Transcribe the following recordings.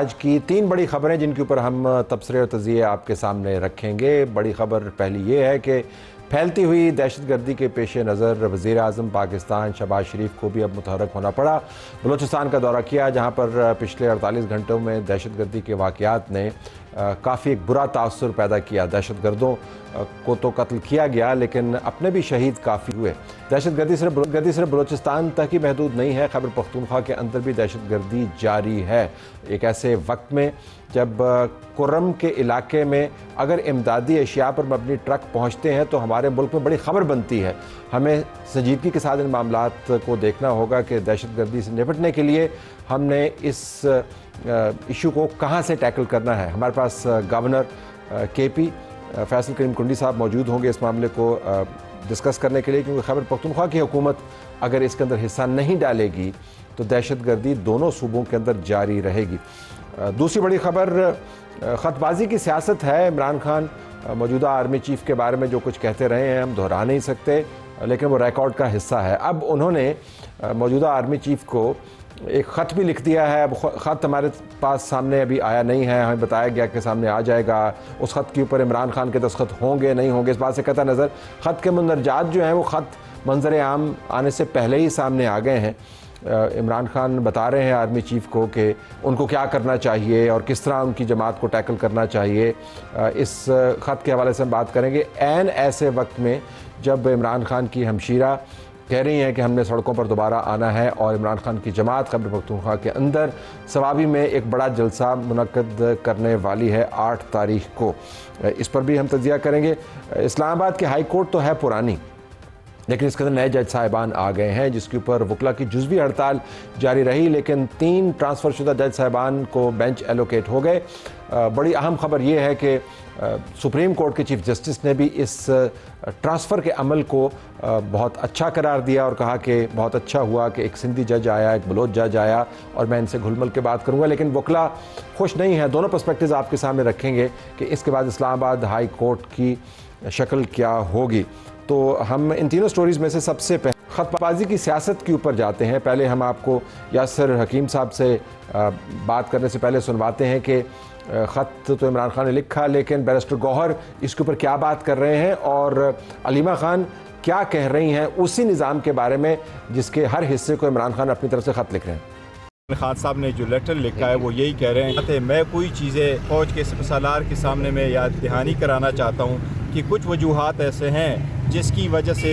आज की तीन बड़ी खबरें जिनके ऊपर हम तबसरे और तज़िये आपके सामने रखेंगे। बड़ी खबर पहली ये है कि फैलती हुई दहशतगर्दी के पेश नज़र वज़ीर आज़म पाकिस्तान शहबाज शरीफ को भी अब मुतहरक होना पड़ा। बलूचिस्तान का दौरा किया, जहाँ पर पिछले 48 घंटों में दहशतगर्दी के वाक़यात ने काफ़ी एक बुरा तासुर पैदा किया। दहशतगर्दों को तो कत्ल किया गया, लेकिन अपने भी शहीद काफ़ी हुए। दहशतगर्दी सिर्फ बलूचिस्तान तक ही महदूद नहीं है, खैबर पख्तूनख्वा के अंदर भी दहशतगर्दी जारी है। एक ऐसे वक्त में जब कुर्रम के इलाके में अगर इमदादी अशिया पर मबनी ट्रक पहुँचते हैं तो हमारे मुल्क में बड़ी खबर बनती है। हमें संजीदगी के साथ इन मामलात को देखना होगा कि दहशतगर्दी से निपटने के लिए हमने इस इशू को कहाँ से टैकल करना है। हमारे पास गवर्नर केपी फैसल करीम कुंडी साहब मौजूद होंगे इस मामले को डिस्कस करने के लिए, क्योंकि खैबर पख्तूनख्वा की हुकूमत अगर इसके अंदर हिस्सा नहीं डालेगी तो दहशतगर्दी दोनों सूबों के अंदर जारी रहेगी। दूसरी बड़ी खबर ख़तबाजी की सियासत है। इमरान खान मौजूदा आर्मी चीफ़ के बारे में जो कुछ कहते रहे हैं हम दोहरा नहीं सकते, लेकिन वो रिकॉर्ड का हिस्सा है। अब उन्होंने मौजूदा आर्मी चीफ़ को एक ख़त भी लिख दिया है। अब ख़त हमारे पास सामने अभी आया नहीं है, हमें बताया गया कि सामने आ जाएगा। उस ख़त के ऊपर इमरान खान के दस्तखत होंगे नहीं होंगे इस बात से कतई नज़र ख़त के मंदरजात जो हैं वो ख़त मंजर आम आने से पहले ही सामने आ गए हैं। इमरान खान बता रहे हैं आर्मी चीफ़ को कि उनको क्या करना चाहिए और किस तरह उनकी जमात को टैकल करना चाहिए। इस ख़त के हवाले से हम बात करेंगे ऐन ऐसे वक्त में जब इमरान खान की हमशीरा कह रही हैं कि हमने सड़कों पर दोबारा आना है और इमरान खान की जमात खैबर पख्तूनख्वा के अंदर सवाबी में एक बड़ा जलसा मुनक्कद करने वाली है 8 तारीख को। इस पर भी हम तजिया करेंगे। इस्लामाबाद की हाई कोर्ट तो है पुरानी, लेकिन इसके अंदर नए जज साहिबान आ गए हैं, जिसके ऊपर वकला की जुज़वी हड़ताल जारी रही, लेकिन 3 ट्रांसफ़र शुदा जज साहिबान को बेंच एलोकेट हो गए। बड़ी अहम खबर यह है कि सुप्रीम कोर्ट के चीफ जस्टिस ने भी इस ट्रांसफ़र के अमल को बहुत अच्छा करार दिया और कहा कि बहुत अच्छा हुआ कि एक सिंधी जज आया, एक बलोच जज आया और मैं इनसे घुल मिल के बात करूँगा। लेकिन वकला खुश नहीं है। दोनों पर्सपेक्टिव्स आपके सामने रखेंगे कि इसके बाद इस्लामाबाद हाई कोर्ट की शक्ल क्या होगी। तो हम इन तीनों स्टोरीज़ में से सबसे पहले ख़तबाजी की सियासत के ऊपर जाते हैं। पहले हम आपको यासिर हकीम साहब से बात करने से पहले सुनवाते हैं कि ख़त तो इमरान खान ने लिखा, लेकिन बैरिस्टर गौहर इसके ऊपर क्या बात कर रहे हैं और अलीमा खान क्या कह रही हैं उसी निज़ाम के बारे में जिसके हर हिस्से को इमरान खान अपनी तरफ से ख़त लिख रहे हैं। खान साहब ने जो लेटर लिखा है वो यही कह रहे हैं, मैं कोई चीज़ें फ़ौज के सालार के सामने में याद दहानी कराना चाहता हूँ कि कुछ वजूहात ऐसे हैं जिसकी वजह से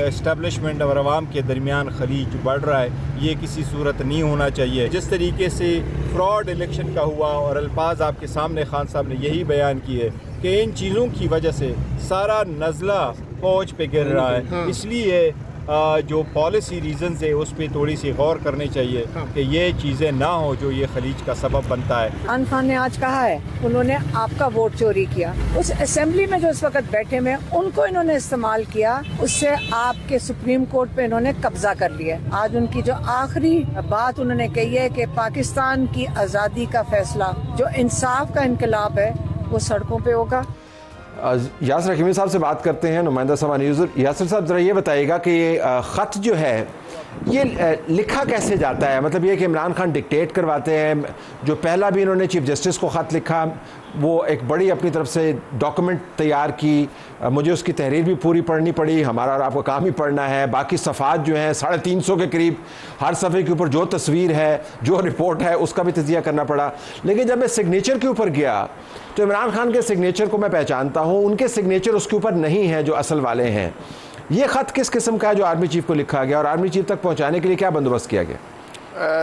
इस्टेब्लिशमेंट और आवाम के दरमियान खलीज बढ़ रहा है। ये किसी सूरत नहीं होना चाहिए। जिस तरीके से फ्रॉड इलेक्शन का हुआ और अल्फाज आपके सामने खान साहब ने यही बयान किए कि इन चीज़ों की वजह से सारा नज़ला फ़ौज पे गिर रहा है। इसलिए जो पॉलिसी रीजंस है उस पर थोड़ी सी गौर करनी चाहिए कि ये चीज़ें ना हो जो ये खलीज का सबब बनता है। इमरान खान ने आज कहा है उन्होंने आपका वोट चोरी किया। उस असेंबली में जो इस वक्त बैठे में उनको इन्होंने इस्तेमाल किया, उससे आपके सुप्रीम कोर्ट पे इन्होंने कब्जा कर लिया। आज उनकी जो आखिरी बात उन्होंने कही है कि पाकिस्तान की आज़ादी का फैसला जो इंसाफ का इनकलाब है वो सड़कों पे होगा। यासिर हकीमी साहब से बात करते हैं, नुमाइंदा समा न्यूज़। यासिर साहब ज़रा ये बताइएगा कि ये ख़त जो है ये लिखा कैसे जाता है? मतलब ये कि इमरान खान डिक्टेट करवाते हैं। जो पहला भी इन्होंने चीफ जस्टिस को ख़त लिखा वो एक बड़ी अपनी तरफ से डॉक्यूमेंट तैयार की, मुझे उसकी तहरीर भी पूरी पढ़नी पड़ी, हमारा और आपका काम ही पढ़ना है। बाकी सफ़ात जो हैं 350 के करीब, हर सफ़े के ऊपर जो तस्वीर है जो रिपोर्ट है उसका भी तजिया करना पड़ा। लेकिन जब मैं सिग्नेचर के ऊपर गया तो इमरान खान के सिग्नेचर को मैं पहचानता हूँ, उनके सिग्नेचर उसके ऊपर नहीं है जो असल वाले हैं। ये ख़त किस किस्म का है जो आर्मी चीफ़ को लिखा गया और आर्मी चीफ़ तक पहुँचाने के लिए क्या बंदोबस्त किया गया?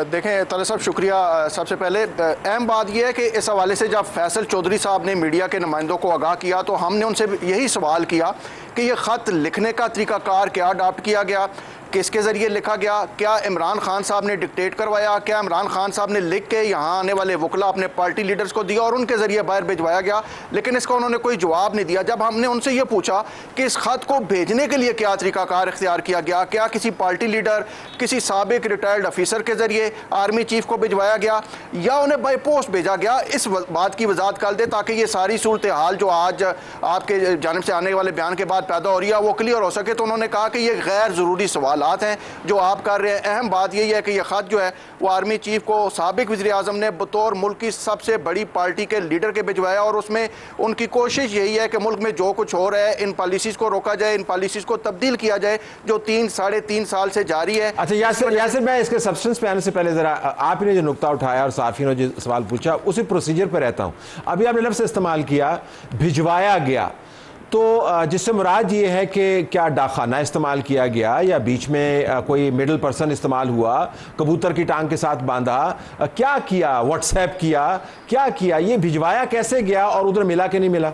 देखें ताले साहब, शुक्रिया। सबसे पहले अहम बात यह है कि इस हवाले से जब फैसल चौधरी साहब ने मीडिया के नुमाइंदों को आगाह किया तो हमने उनसे यही सवाल किया कि यह ख़त लिखने का तरीक़ाकार क्या अडॉप्ट किया गया, किसके ज़रिए लिखा गया, क्या इमरान खान साहब ने डिक्टेट करवाया, क्या इमरान खान साहब ने लिख के यहाँ आने वाले वकला अपने पार्टी लीडर्स को दिया और उनके ज़रिए बाहर भिजवाया गया? लेकिन इसका उन्होंने कोई जवाब नहीं दिया। जब हमने उनसे ये पूछा कि इस ख़त को भेजने के लिए क्या तरीक़ाकार इख्तियार किया गया, क्या किसी पार्टी लीडर, किसी साबिक रिटायर्ड ऑफिसर के ज़रिए आर्मी चीफ़ को भिजवाया गया या उन्हें बाई पोस्ट भेजा गया, इस बात की वजाहत कर दे ताकि ये सारी सूरत हाल जो आज आपके जानिब से आने वाले बयान के बाद पैदा हो रही है वो क्लियर हो सके। तो उन्होंने कहा कि ये गैर ज़रूरी सवाल सवालात हैं जो आप कर रहे हैं। अहम बात यही है कि यह ख़त जो है वो आर्मी चीफ को साबिक वज़ीर आज़म ने बतौर मुल्क की सबसे बड़ी पार्टी के लीडर के भिजवाया, और उसमें उनकी कोशिश यही है कि मुल्क में जो कुछ हो रहा है इन पॉलिसीज़ को रोका जाए, इन पॉलिसीज़ को तब्दील किया जाए जो 3-3.5 साल से जारी है। अच्छा यासिर, मैं इसके सब्सटेंस पे आने से पहले ज़रा आपने जो नुकता उठाया और साफ़ी ने जो सवाल पूछा उसी प्रोसीजर पर रहता हूँ। अभी आपने लफ्ज़ इस्तेमाल किया भिजवाया गया, तो जिससे मुराद ये है कि क्या डाकखाना इस्तेमाल किया गया या बीच में कोई मिडिल पर्सन इस्तेमाल हुआ, कबूतर की टांग के साथ बांधा, क्या किया, व्हाट्सएप किया, क्या किया, ये भिजवाया कैसे गया और उधर मिला कि नहीं मिला?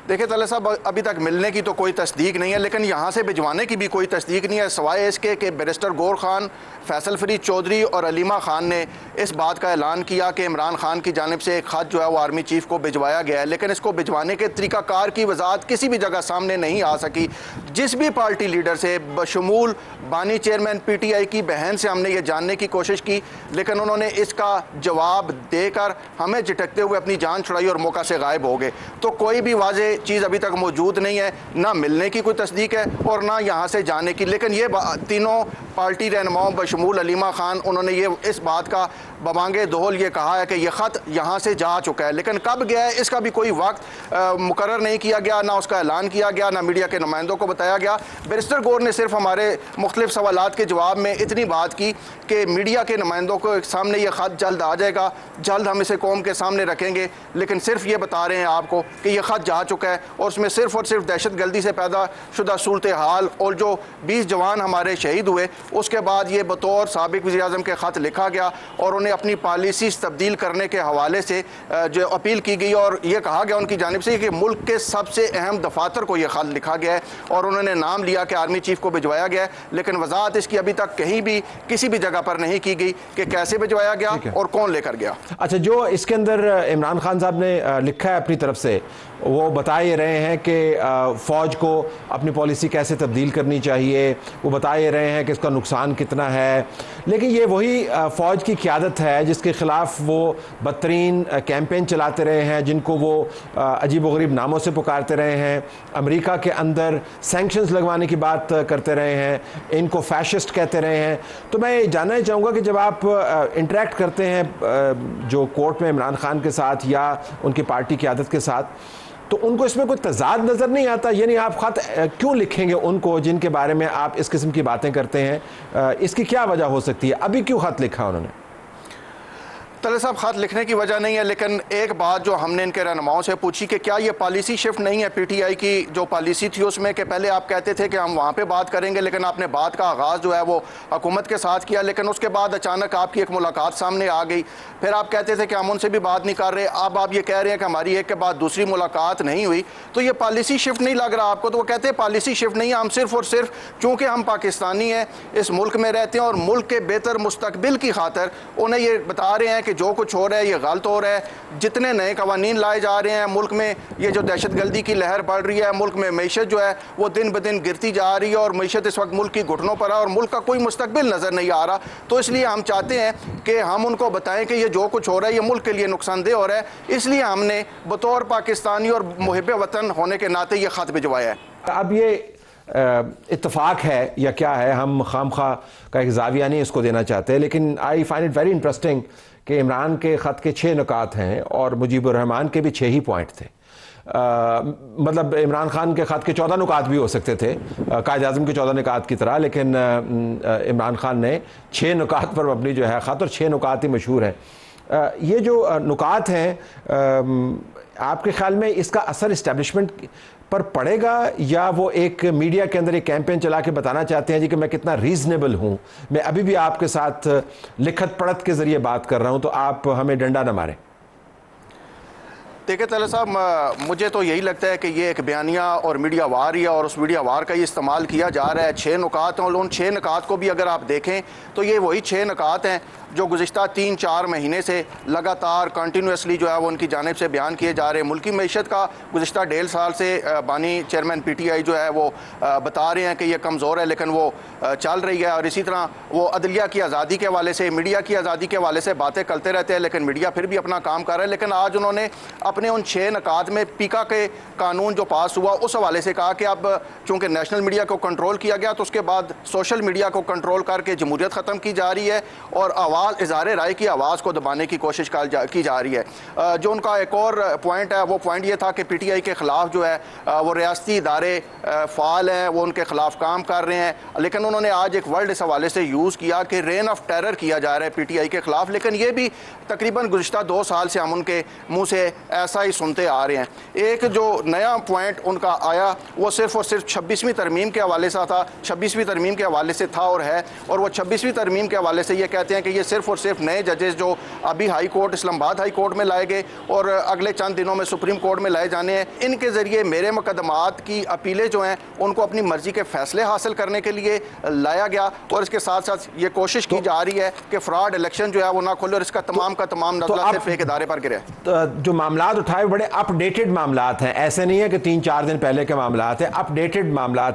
देखिए तले साहब, अभी तक मिलने की तो कोई तस्दीक नहीं है, लेकिन यहाँ से भिजवाने की भी कोई तस्दीक नहीं है, सवाए इसके कि बैरिस्टर गौर खान, फैसल फरीद चौधरी और अलीमा खान ने इस बात का ऐलान किया कि इमरान खान की जानिब से एक ख़त जो है वो आर्मी चीफ को भिजवाया गया है, लेकिन इसको भिजवाने के तरीक़ाकार की वजाहत किसी भी जगह सामने नहीं आ सकी। जिस भी पार्टी लीडर से बशमूल बानी चेयरमैन PTI की बहन से हमने ये जानने की कोशिश की, लेकिन उन्होंने इसका जवाब देकर हमें झिटकते हुए अपनी जान छुड़ाई और मौका से गायब हो गए। तो कोई भी वाज़ेह चीज़ अभी तक मौजूद नहीं है, ना मिलने की कोई तस्दीक है और ना यहाँ से जाने की। लेकिन ये तीनों पार्टी रहनुमाओं बशमूल अलीमा खान, उन्होंने ये इस बात का बमांगे दोहल ये कहा है कि यह ख़त यहाँ से जा चुका है, लेकिन कब गया है इसका भी कोई वक्त मुकर्रर नहीं किया गया, ना उसका ऐलान किया गया, ना मीडिया के नुमाइंदों को बताया गया। बैरिस्टर गौर ने सिर्फ हमारे मुख्तलिफ सवालात के जवाब में इतनी बात की कि मीडिया के नुमाइंदों को सामने ये ख़त जल्द आ जाएगा, जल्द हम इसे कौम के सामने रखेंगे, लेकिन सिर्फ ये बता रहे हैं आपको कि यह ख़त जा चुका है और उसमें सिर्फ और सिर्फ दहशत गर्दी से पैदा शुदा सूरत हाल और जो 20 जवान हमारे शहीद हुए उसके बाद ये बतौर साबिक वज़ीर आज़म के ख़त लिखा गया और उन्हें अपनी पॉलिसीज़ तब्दील करने के हवाले से जो अपील की गई और ये कहा गया उनकी जानिब से कि मुल्क के सबसे अहम दफातर को यह ख़त लिखा गया है और उन्होंने नाम लिया कि आर्मी चीफ को भिजवाया गया है, लेकिन वजाहत इसकी अभी तक कहीं भी किसी भी जगह पर नहीं की गई कि कैसे भिजवाया गया और कौन लेकर गया। अच्छा, जो इसके अंदर इमरान खान साहब ने लिखा है अपनी तरफ से, वो बता ही रहे हैं कि फ़ौज को अपनी पॉलिसी कैसे तब्दील करनी चाहिए, वो बता ही रहे हैं कि इसका नुकसान कितना है, लेकिन ये वही फ़ौज की क़यादत है जिसके ख़िलाफ़ वो बदतरीन कैंपेन चलाते रहे हैं, जिनको वो अजीब व गरीब नामों से पुकारते रहे हैं, अमेरिका के अंदर सैंक्शंस लगवाने की बात करते रहे हैं, इनको फैशिस्ट कहते रहे हैं। तो मैं जानना ही चाहूँगा कि जब आप इंटरेक्ट करते हैं जो कोर्ट में इमरान खान के साथ या उनकी पार्टी की क़यादत के साथ, तो उनको इसमें कोई तजाद नज़र नहीं आता? यानी आप ख़त क्यों लिखेंगे उनको जिनके बारे में आप इस किस्म की बातें करते हैं? इसकी क्या वजह हो सकती है? अभी क्यों ख़त लिखा उन्होंने? तले साहब, ख़त लिखने की वजह नहीं है, लेकिन एक बात जो हमने इनके रहनुमाओं से पूछी कि क्या ये पॉलिसी शिफ्ट नहीं है PTI की जो पॉलिसी थी उसमें कि पहले आप कहते थे कि हम वहाँ पे बात करेंगे, लेकिन आपने बात का आगाज़ जो है वो हुकूमत के साथ किया, लेकिन उसके बाद अचानक आपकी एक मुलाकात सामने आ गई, फिर आप कहते थे कि हम उनसे भी बात नहीं कर रहे, अब आप ये कह रहे हैं कि हमारी एक के बाद दूसरी मुलाकात नहीं हुई, तो ये पॉलिसी शिफ्ट नहीं लग रहा आपको? तो वो कहते हैं पॉलिसी शिफ्ट नहीं है, हम सिर्फ और सिर्फ चूँकि हम पाकिस्तानी हैं, इस मुल्क में रहते हैं और मुल्क के बेहतर मुस्तकबिल की खातर उन्हें ये बता रहे हैं कि जो कुछ हो रहा है ये गलत हो रहा है, जितने नए कवानीन लाए जा रहे हैं मुल्क में, ये जो दहशत गर्दी की लहर बढ़ रही है, मुल्क में मईशत जो है वो दिन ब दिन गिरती जा रही है और मईशत इस वक्त मुल्क की घुटनों पर है और मुल्क का कोई मुस्तकबिल नज़र नहीं आ रहा। तो इसलिए हम चाहते हैं कि हम उनको बताएं कि ये जो कुछ हो रहा है ये मुल्क के लिए नुकसानदेह हो रहा है, इसलिए हमने बतौर पाकिस्तानी और मुहिब वतन होने के नाते ये ख़त भिजवाया है। अब ये इत्तफाक है या क्या है, हम खामखा का एक जाविया नहीं इसको देना चाहते, लेकिन I find it very interesting कि इमरान के ख़त के 6 नुकात हैं और मुजीबुर रहमान के भी 6 ही पॉइंट थे। मतलब इमरान खान के ख़त के 14 नुकात भी हो सकते थे कायद आज़म के 14 नुकात की तरह, लेकिन इमरान खान ने 6 नुकात पर अपनी जो है ख़त, और 6 नुकात ही मशहूर हैं। ये जो नुकात हैं, आपके ख्याल में इसका असर इस्टेब्लिशमेंट पर पड़ेगा या वो एक मीडिया के अंदर एक कैंपेन चला के बताना चाहते हैं जी कि मैं कितना रीज़नेबल हूँ, मैं अभी भी आपके साथ लिखत पढ़त के ज़रिए बात कर रहा हूँ, तो आप हमें डंडा न मारें? देखिए तले साहब, मुझे तो यही लगता है कि ये एक बयानिया और मीडिया वार ही है और उस मीडिया वार का ही इस्तेमाल किया जा रहा है। 6 नुकात हैं और उन 6 नुकात को भी अगर आप देखें तो ये वही 6 नुकात हैं जो गुज़िश्ता 3-4 महीने से लगातार कंटिन्यूसली जो है वो उनकी जानिब से बयान किए जा रहे हैं। मुल्की मईशत का गुज़िश्ता 1.5 साल से बानी चेयरमैन PTI जो है वो बता रहे हैं कि ये कमज़ोर है, लेकिन वो चल रही है। और इसी तरह वो अदलिया की आज़ादी के हवाले से, मीडिया की आज़ादी के हवाले से बातें करते रहते हैं, लेकिन मीडिया फिर भी अपना काम कर रहा है। लेकिन आज उन्होंने आपने उन 6 नकात में पीका के कानून जो पास हुआ उस हवाले से कहा कि अब चूँकि नेशनल मीडिया को कंट्रोल किया गया तो उसके बाद सोशल मीडिया को कंट्रोल करके जमहूरियत ख़त्म की जा रही है और आवाज़ इज़हार राय की आवाज़ को दबाने की कोशिश की जा रही है। जो उनका एक और पॉइंट है वो पॉइंट ये था कि PTI के ख़िलाफ़ जो है वो रियासती इदारे फ़ाल हैं, वो उनके ख़िलाफ़ काम कर रहे हैं, लेकिन उन्होंने आज एक वर्ड इस हवाले से यूज़ किया कि रेन ऑफ टेरर किया जा रहा है PTI के ख़िलाफ़, लेकिन ये भी तकरीबन गुज़िश्ता 2 साल से हम उनके मुँह से ऐसा ही सुनते आ रहे हैं। एक जो नया पॉइंट उनका आया वो सिर्फ़ और सिर्फ 26वीं तरमीम के हवाले से था, 26वीं तरमीम के हवाले से था और है, और वो 26वीं तरमीम के हवाले से ये कहते हैं कि ये सिर्फ़ और सिर्फ नए जजेस जो अभी high court Islamabad high court में लाए गए और अगले चंद दिनों में सुप्रीम कोर्ट में लाए जाने हैं, इनके ज़रिए मेरे मुकदमात की अपीलें जो हैं उनको अपनी मर्जी के फैसले हासिल करने के लिए लाया गया। और इसके साथ साथ ये कोशिश की जा रही है कि फ्रॉड इलेक्शन जो है वो ना खोले और इसका तमाम का तमाम नज़ला सिर्फ एक इदारे पर गिरे। जो मामला उठाए बड़े अपडेटेड मामला हैं, ऐसे नहीं है कि 3-4 दिन पहले के मामला हैं, अपडेटेड मामला हैं।